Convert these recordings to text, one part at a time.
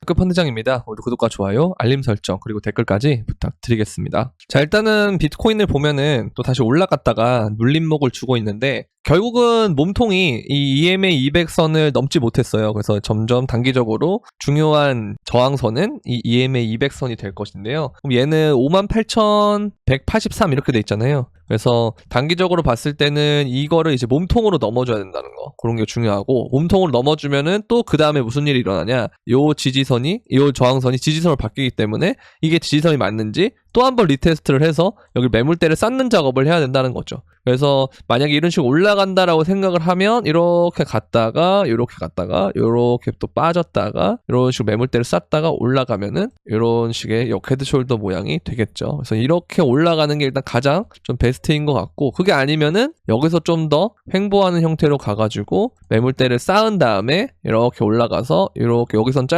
급펀드장입니다. 오늘 구독과 좋아요, 알림 설정, 그리고 댓글까지 부탁드리겠습니다. 자, 일단은 비트코인을 보면은 또 다시 올라갔다가 눌림목을 주고 있는데 결국은 몸통이 이 EMA 200선을 넘지 못했어요. 그래서 점점 단기적으로 중요한 저항선은 이 EMA 200선이 될 것인데요. 그럼 얘는 58,183 이렇게 돼 있잖아요. 그래서 단기적으로 봤을 때는 이거를 이제 몸통으로 넘어줘야 된다는 거, 그런 게 중요하고, 몸통으로 넘어주면은 또 그 다음에 무슨 일이 일어나냐, 요 저항선이 지지선으로 바뀌기 때문에 이게 지지선이 맞는지 또 한 번 리테스트를 해서 여기 매물대를 쌓는 작업을 해야 된다는 거죠. 그래서 만약에 이런 식으로 올라간다라고 생각을 하면 이렇게 갔다가 이렇게 또 빠졌다가 이런 식으로 매물대를 쌓다가 올라가면은 이런 식의 헤드숄더 모양이 되겠죠. 그래서 이렇게 올라가는 게 일단 가장 좀 베스트인 것 같고, 그게 아니면은 여기서 좀 더 횡보하는 형태로 가가지고 매물대를 쌓은 다음에 이렇게 올라가서 이렇게 여기선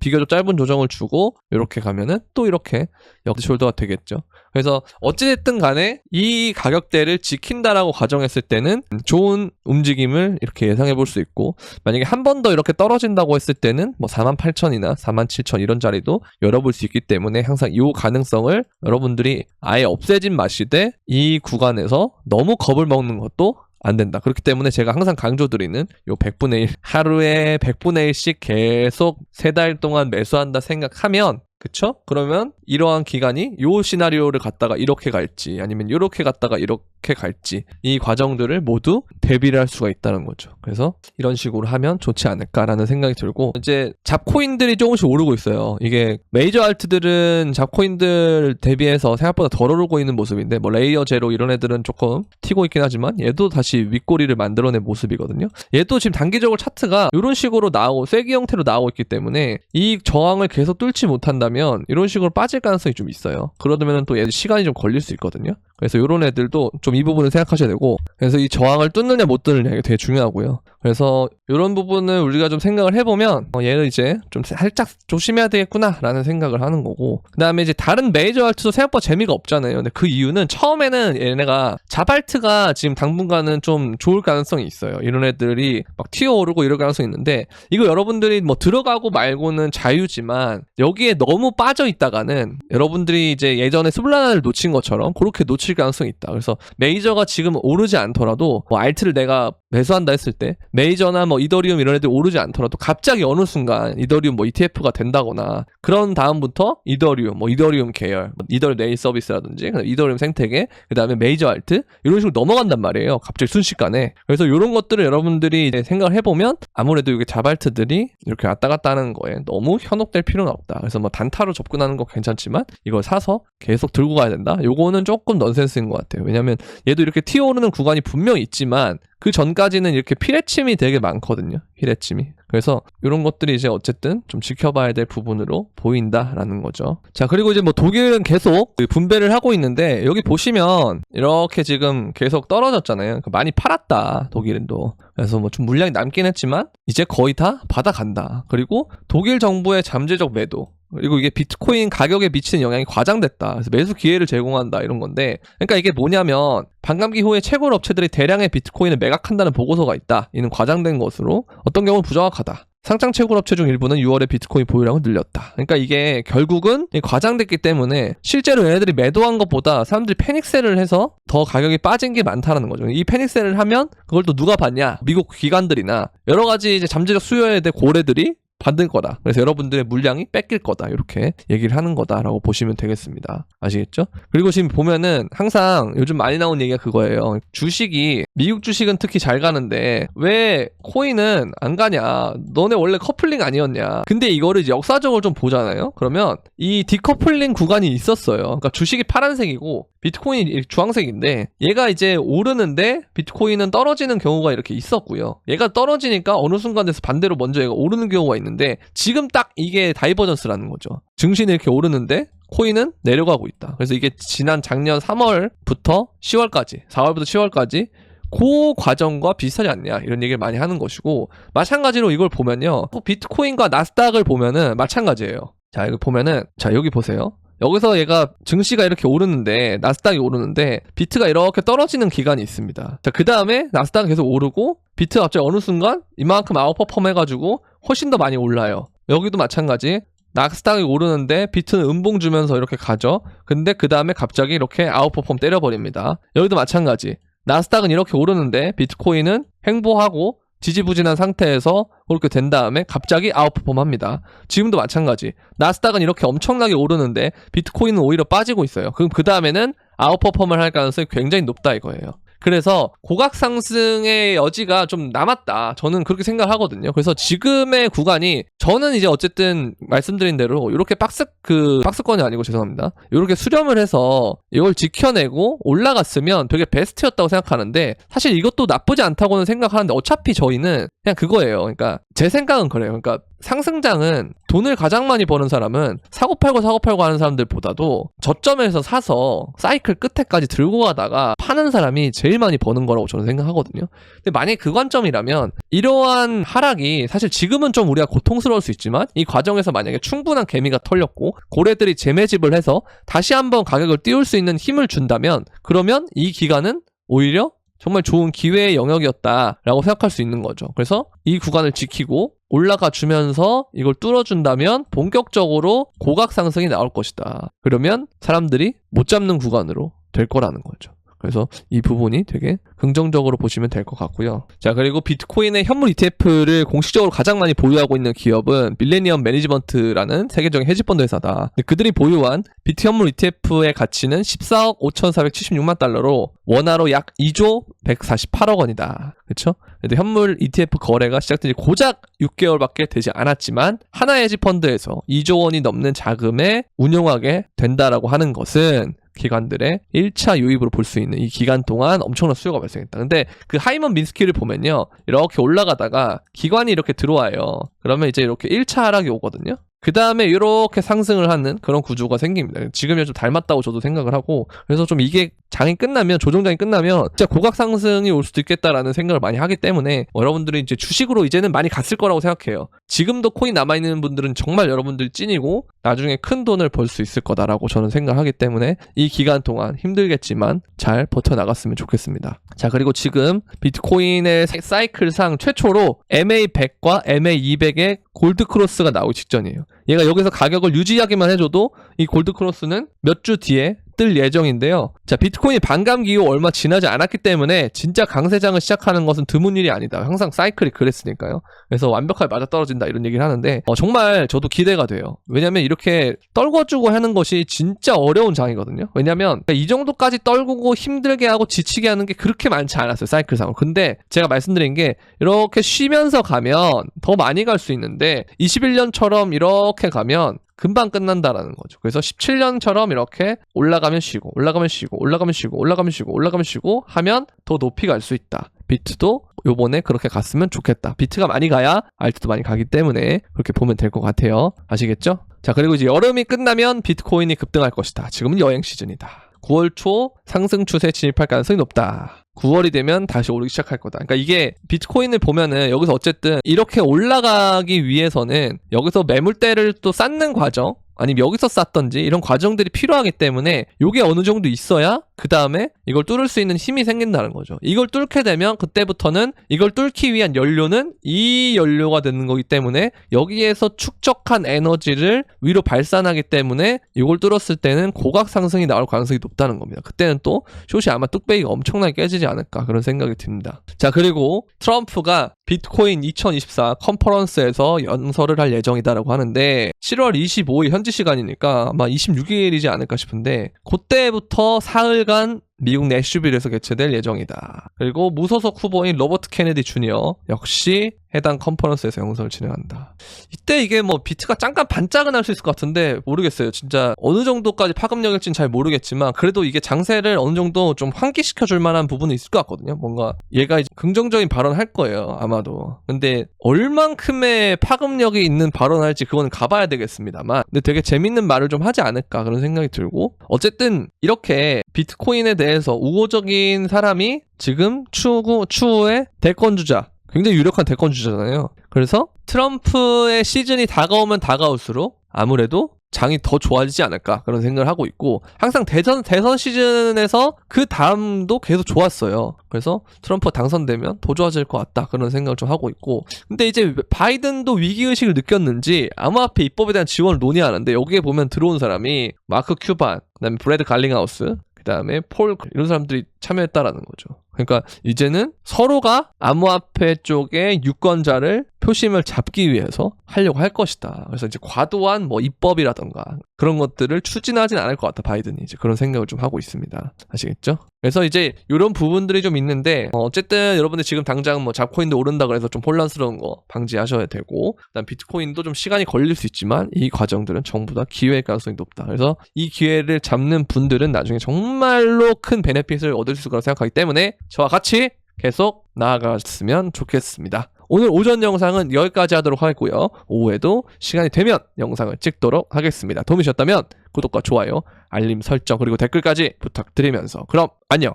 비교적 짧은 조정을 주고 이렇게 가면은 또 이렇게 헤드숄더가 되겠죠. 그래서 어찌됐든 간에 이 가격대를 지킨다라고 가정했을 때는 좋은 움직임을 이렇게 예상해 볼 수 있고, 만약에 한 번 더 이렇게 떨어진다고 했을 때는 뭐 48,000이나 47,000 이런 자리도 열어볼 수 있기 때문에 항상 이 가능성을 여러분들이 아예 없애진 마시되 이 구간에서 너무 겁을 먹는 것도 안 된다. 그렇기 때문에 제가 항상 강조드리는 요 100분의 1, 하루에 100분의 1씩 계속 3달 동안 매수한다 생각하면, 그쵸? 그러면 이러한 기간이 요 시나리오를 갖다가 이렇게 갈지 아니면 이렇게 갔다가 이렇게 갈지 이 과정들을 모두 대비를 할 수가 있다는 거죠. 그래서 이런 식으로 하면 좋지 않을까라는 생각이 들고, 이제 잡코인들이 조금씩 오르고 있어요. 이게 메이저 알트들은 잡코인들 대비해서 생각보다 덜 오르고 있는 모습인데, 뭐 레이어 제로 이런 애들은 조금 튀고 있긴 하지만 얘도 다시 윗꼬리를 만들어낸 모습이거든요. 얘도 지금 단기적으로 차트가 이런 식으로 나오고 쐐기 형태로 나오고 있기 때문에 이 저항을 계속 뚫지 못한다면 이런 식으로 빠질 가능성이 좀 있어요. 그러면 또 얘들 시간이 좀 걸릴 수 있거든요. 그래서 이런 애들도 좀 이 부분을 생각하셔야 되고, 그래서 이 저항을 뚫느냐 못 뚫느냐 이게 되게 중요하고요. 그래서 이런 부분을 우리가 좀 생각을 해보면 얘를 이제 좀 살짝 조심해야 되겠구나 라는 생각을 하는 거고, 그 다음에 이제 다른 메이저 알트도 생각보다 재미가 없잖아요. 근데 그 이유는 처음에는 얘네가 잡알트가 지금 당분간은 좀 좋을 가능성이 있어요. 이런 애들이 막 튀어오르고 이럴 가능성이 있는데, 이거 여러분들이 뭐 들어가고 말고는 자유지만 여기에 너무 빠져 있다가는 여러분들이 이제 예전에 스블라나를 놓친 것처럼 그렇게 놓칠 가능성이 있다. 그래서 메이저가 지금 오르지 않더라도 뭐 알트를 내가 매수한다 했을 때 메이저나 뭐 이더리움 이런 애들 오르지 않더라도 갑자기 어느 순간 이더리움 뭐 ETF가 된다거나, 그런 다음부터 이더리움 뭐 이더리움 계열, 뭐 이더리움 네일 서비스라든지 이더리움 생태계, 그 다음에 메이저 알트 이런 식으로 넘어간단 말이에요. 갑자기 순식간에. 그래서 이런 것들을 여러분들이 이제 생각을 해보면 아무래도 이게 잡알트들이 이렇게 왔다 갔다 하는 거에 너무 현혹될 필요는 없다. 그래서 뭐 단타로 접근하는 거 괜찮지만 이걸 사서 계속 들고 가야 된다. 요거는 조금 넌센스인 것 같아요. 왜냐면 얘도 이렇게 튀어오르는 구간이 분명히 있지만 그 전까지는 이렇게 피레침이 되게 많거든요. 피레침이. 그래서 이런 것들이 이제 어쨌든 좀 지켜봐야 될 부분으로 보인다라는 거죠. 자, 그리고 이제 뭐 독일은 계속 분배를 하고 있는데, 여기 보시면 이렇게 지금 계속 떨어졌잖아요. 많이 팔았다, 독일은도. 그래서 뭐 좀 물량이 남긴 했지만 이제 거의 다 받아간다. 그리고 독일 정부의 잠재적 매도, 그리고 이게 비트코인 가격에 미치는 영향이 과장됐다. 그래서 매수 기회를 제공한다, 이런 건데, 그러니까 이게 뭐냐면 반감기 후에 채굴 업체들이 대량의 비트코인을 매각한다는 보고서가 있다. 이는 과장된 것으로 어떤 경우는 부정확하다. 상장 채굴 업체 중 일부는 6월에 비트코인 보유량을 늘렸다. 그러니까 이게 결국은 과장됐기 때문에 실제로 얘네들이 매도한 것보다 사람들이 패닉셀을 해서 더 가격이 빠진 게 많다는 거죠. 이 패닉셀을 하면 그걸 또 누가 받냐? 미국 기관들이나 여러 가지 이제 잠재적 수요에 대해 고래들이 받을 거다. 그래서 여러분들의 물량이 뺏길 거다. 이렇게 얘기를 하는 거다라고 보시면 되겠습니다. 아시겠죠? 그리고 지금 보면은 항상 요즘 많이 나오는 얘기가 그거예요. 주식이, 미국 주식은 특히 잘 가는데 왜 코인은 안 가냐? 너네 원래 커플링 아니었냐? 근데 이거를 이제 역사적으로 좀 보잖아요. 그러면 이 디커플링 구간이 있었어요. 그러니까 주식이 파란색이고 비트코인이 주황색인데, 얘가 이제 오르는데 비트코인은 떨어지는 경우가 이렇게 있었고요. 얘가 떨어지니까 어느 순간에서 반대로 먼저 얘가 오르는 경우가 있는데, 지금 딱 이게 다이버전스라는 거죠. 증시는 이렇게 오르는데 코인은 내려가고 있다. 그래서 이게 지난 작년 3월부터 10월까지, 4월부터 10월까지 그 과정과 비슷하지 않냐, 이런 얘기를 많이 하는 것이고, 마찬가지로 이걸 보면요, 비트코인과 나스닥을 보면은 마찬가지예요. 자, 이거 보면은, 자, 여기 보세요. 여기서 얘가 증시가 이렇게 오르는데, 나스닥이 오르는데 비트가 이렇게 떨어지는 기간이 있습니다. 자, 그 다음에 나스닥이 계속 오르고 비트가 갑자기 어느 순간 이만큼 아웃퍼폼 해가지고 훨씬 더 많이 올라요. 여기도 마찬가지. 나스닥이 오르는데 비트는 음봉 주면서 이렇게 가죠. 근데 그 다음에 갑자기 이렇게 아웃퍼폼 때려버립니다. 여기도 마찬가지. 나스닥은 이렇게 오르는데 비트코인은 횡보하고 지지부진한 상태에서 그렇게 된 다음에 갑자기 아웃퍼폼 합니다. 지금도 마찬가지. 나스닥은 이렇게 엄청나게 오르는데 비트코인은 오히려 빠지고 있어요. 그럼 그 다음에는 아웃퍼폼을 할 가능성이 굉장히 높다 이거예요. 그래서 고각 상승의 여지가 좀 남았다. 저는 그렇게 생각하거든요. 그래서 지금의 구간이 저는 이제 어쨌든 말씀드린 대로 이렇게 박스권이 아니고 죄송합니다. 이렇게 수렴을 해서 이걸 지켜내고 올라갔으면 되게 베스트였다고 생각하는데 사실 이것도 나쁘지 않다고는 생각하는데 어차피 저희는 그냥 그거예요. 그러니까 제 생각은 그래요. 그러니까 상승장은 돈을 가장 많이 버는 사람은 사고팔고 하는 사람들보다도 저점에서 사서 사이클 끝에까지 들고 가다가 파는 사람이 제일 많이 버는 거라고 저는 생각하거든요. 근데 만약에 그 관점이라면 이러한 하락이 사실 지금은 좀 우리가 고통스러울 수 있지만 이 과정에서 만약에 충분한 개미가 털렸고 고래들이 재매집을 해서 다시 한번 가격을 띄울 수 있는 힘을 준다면 그러면 이 기간은 오히려 정말 좋은 기회의 영역이었다라고 생각할 수 있는 거죠. 그래서 이 구간을 지키고 올라가 주면서 이걸 뚫어준다면 본격적으로 고각 상승이 나올 것이다. 그러면 사람들이 못 잡는 구간으로 될 거라는 거죠. 그래서 이 부분이 되게 긍정적으로 보시면 될 것 같고요. 자, 그리고 비트코인의 현물 ETF를 공식적으로 가장 많이 보유하고 있는 기업은 밀레니엄 매니지먼트라는 세계적인 헤지펀드 회사다. 그들이 보유한 비트 현물 ETF의 가치는 14억 5,476만 달러로 원화로 약 2조 148억 원이다. 그렇죠? 근데 현물 ETF 거래가 시작된 지 고작 6개월밖에 되지 않았지만 하나의 헤지펀드에서 2조 원이 넘는 자금에 운용하게 된다라고 하는 것은 기관들의 1차 유입으로 볼 수 있는 이 기간 동안 엄청난 수요가 발생했다. 근데 그 하이먼 민스키를 보면요. 이렇게 올라가다가 기관이 이렇게 들어와요. 그러면 이제 이렇게 1차 하락이 오거든요. 그 다음에 이렇게 상승을 하는 그런 구조가 생깁니다. 지금이랑 좀 닮았다고 저도 생각을 하고 그래서 좀 이게 장이 끝나면 조정장이 끝나면 진짜 고각 상승이 올 수도 있겠다라는 생각을 많이 하기 때문에 여러분들이 이제 주식으로 이제는 많이 갔을 거라고 생각해요. 지금도 코인 남아있는 분들은 정말 여러분들 찐이고 나중에 큰 돈을 벌 수 있을 거다라고 저는 생각하기 때문에 이 기간 동안 힘들겠지만 잘 버텨나갔으면 좋겠습니다. 자, 그리고 지금 비트코인의 사이클상 최초로 MA100과 MA200의 골드크로스가 나오기 직전이에요. 얘가 여기서 가격을 유지하기만 해줘도 이 골드크로스는 몇 주 뒤에 뜰 예정인데요. 자, 비트코인이 반감기 이후 얼마 지나지 않았기 때문에 진짜 강세장을 시작하는 것은 드문 일이 아니다. 항상 사이클이 그랬으니까요. 그래서 완벽하게 맞아떨어진다 이런 얘기를 하는데 정말 저도 기대가 돼요. 왜냐면 이렇게 떨궈주고 하는 것이 진짜 어려운 장이거든요. 왜냐면 이 정도까지 떨구고 힘들게 하고 지치게 하는 게 그렇게 많지 않았어요. 사이클상으로. 근데 제가 말씀드린 게 이렇게 쉬면서 가면 더 많이 갈 수 있는데 21년처럼 이렇게 가면 금방 끝난다라는 거죠. 그래서 17년처럼 이렇게 올라가면 쉬고 올라가면 쉬고 올라가면 쉬고 올라가면 쉬고 올라가면 쉬고 하면 더 높이 갈 수 있다. 비트도 요번에 그렇게 갔으면 좋겠다. 비트가 많이 가야 알트도 많이 가기 때문에 그렇게 보면 될 것 같아요. 아시겠죠? 자, 그리고 이제 여름이 끝나면 비트코인이 급등할 것이다. 지금은 여행 시즌이다. 9월 초 상승 추세에 진입할 가능성이 높다. 9월이 되면 다시 오르기 시작할 거다. 그러니까 이게 비트코인을 보면은 여기서 어쨌든 이렇게 올라가기 위해서는 여기서 매물대를 또 쌓는 과정 아니면 여기서 쌓던지 이런 과정들이 필요하기 때문에 이게 어느 정도 있어야 그 다음에 이걸 뚫을 수 있는 힘이 생긴다는 거죠. 이걸 뚫게 되면 그때부터는 이걸 뚫기 위한 연료는 이 연료가 되는 거기 때문에 여기에서 축적한 에너지를 위로 발산하기 때문에 이걸 뚫었을 때는 고각 상승이 나올 가능성이 높다는 겁니다. 그때는 또 숏이 아마 뚝배기가 엄청나게 깨지지 않을까 그런 생각이 듭니다. 자, 그리고 트럼프가 비트코인 2024 컨퍼런스에서 연설을 할 예정이다라고 하는데 7월 25일 현지 시간이니까 아마 26일이지 않을까 싶은데 그때부터 사흘간 미국 내슈빌에서 개최될 예정이다. 그리고 무소속 후보인 로버트 케네디 주니어 역시 해당 컨퍼런스에서 연설을 진행한다. 이때 이게 뭐 비트가 잠깐 반짝은 할 수 있을 것 같은데 모르겠어요. 진짜 어느 정도까지 파급력일지는 잘 모르겠지만 그래도 이게 장세를 어느 정도 좀 환기시켜줄 만한 부분이 있을 것 같거든요. 뭔가 얘가 이제 긍정적인 발언을 할 거예요. 아마도. 근데 얼만큼의 파급력이 있는 발언을 할지 그건 가봐야 되겠습니다만 근데 되게 재밌는 말을 좀 하지 않을까 그런 생각이 들고 어쨌든 이렇게 비트코인에 대해서 우호적인 사람이 지금 추후에 대권주자 굉장히 유력한 대권주자잖아요. 그래서 트럼프의 시즌이 다가오면 다가올수록 아무래도 장이 더 좋아지지 않을까 그런 생각을 하고 있고 항상 대선 시즌에서 그 다음도 계속 좋았어요. 그래서 트럼프가 당선되면 더 좋아질 것 같다 그런 생각을 좀 하고 있고 근데 이제 바이든도 위기의식을 느꼈는지 암호화폐 입법에 대한 지원을 논의하는데 여기에 보면 들어온 사람이 마크 큐반 그다음에 브래드 갈링하우스 그다음에 폴 이런 사람들이 참여했다라는 거죠. 그러니까 이제는 서로가 암호화폐 쪽의 유권자를 표심을 잡기 위해서 하려고 할 것이다. 그래서 이제 과도한 뭐 입법이라던가 그런 것들을 추진하진 않을 것 같다. 바이든이 이제 그런 생각을 좀 하고 있습니다. 아시겠죠? 그래서 이제 이런 부분들이 좀 있는데 어쨌든 여러분들 지금 당장 뭐 잡코인도 오른다 그래서 좀 혼란스러운 거 방지하셔야 되고 그다음 비트코인도 좀 시간이 걸릴 수 있지만 이 과정들은 전부 다 기회일 가능성이 높다. 그래서 이 기회를 잡는 분들은 나중에 정말로 큰 베네핏을 얻을 수 있을 거라고 생각하기 때문에 저와 같이 계속 나아갔으면 좋겠습니다. 오늘 오전 영상은 여기까지 하도록 하고요. 오후에도 시간이 되면 영상을 찍도록 하겠습니다. 도움이 되셨다면 구독과 좋아요, 알림 설정 그리고 댓글까지 부탁드리면서 그럼 안녕!